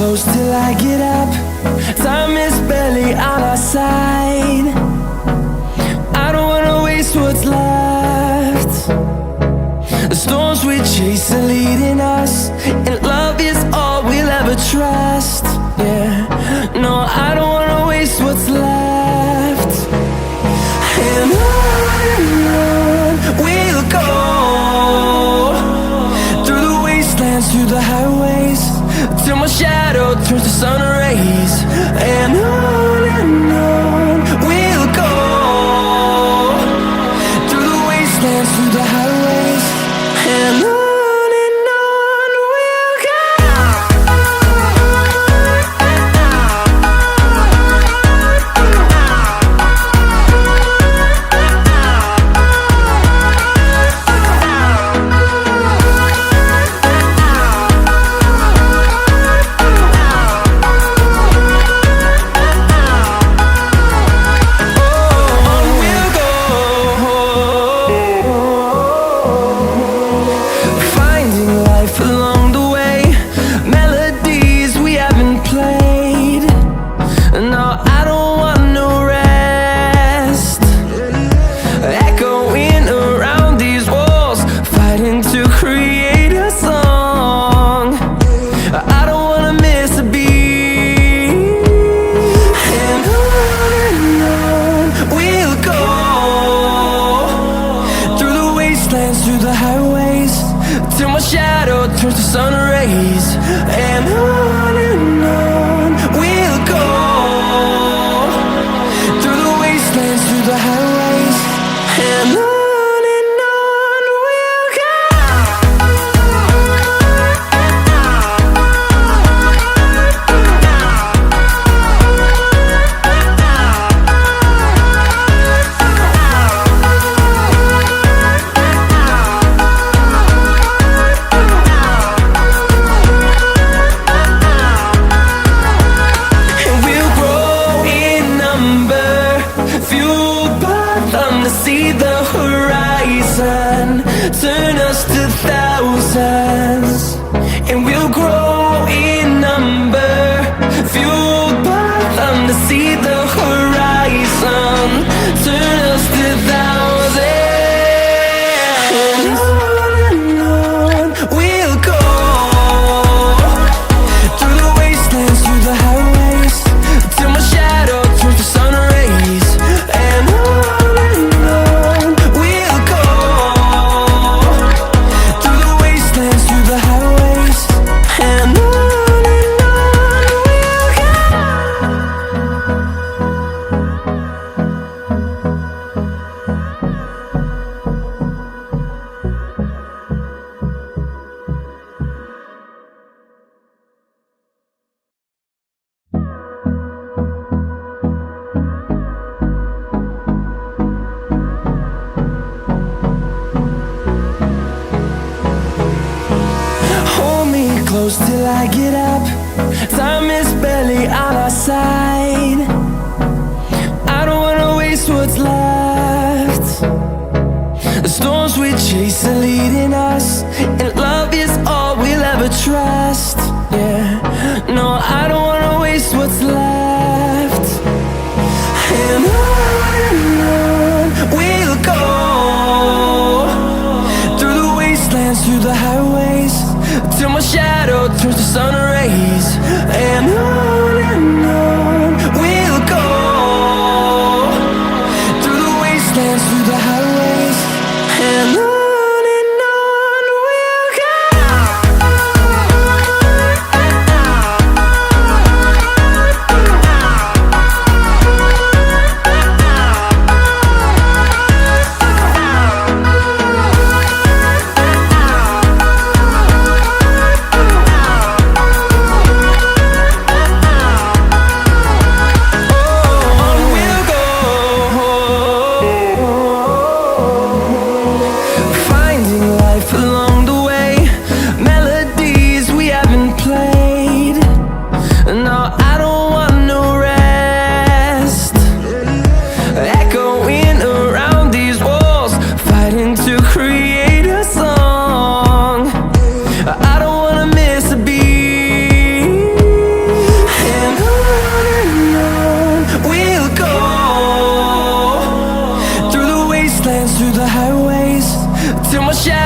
close till I get up. Time is barely on our side. I don't wanna waste what's left. The storms we chase are leading us, and love is all we'll ever trust. Yeah, no, I don't wanna waste what's left. And on we'll go, through the wastelands, through the highways, till my shadow turns to sun rays. And on we'll go, through the wastelands, through the highways, and on we'll go. Through the highways, till my shadow turns to sun rays. And on we'll go, through the wastelands, through the highways, and on we'll go. See the horizon turn us to thousands, and we'll grow in number, fueled by them. To see the horizon turn us to thousands, and on we'll go, through the wastelands, through the highways, till my shadow turns to sun rays. And close till I get up. Time is barely on our side. I don't wanna waste what's left. The storms we chase are leading us, and love is all we'll ever trust. Yeah, no, I don't wanna waste what's left. And on we'll go, through the wastelands, through the highways, till my shadow turns to sun rays. And on we'll go, through the wastelands, through the highways, and on we'll go. I'ma shout.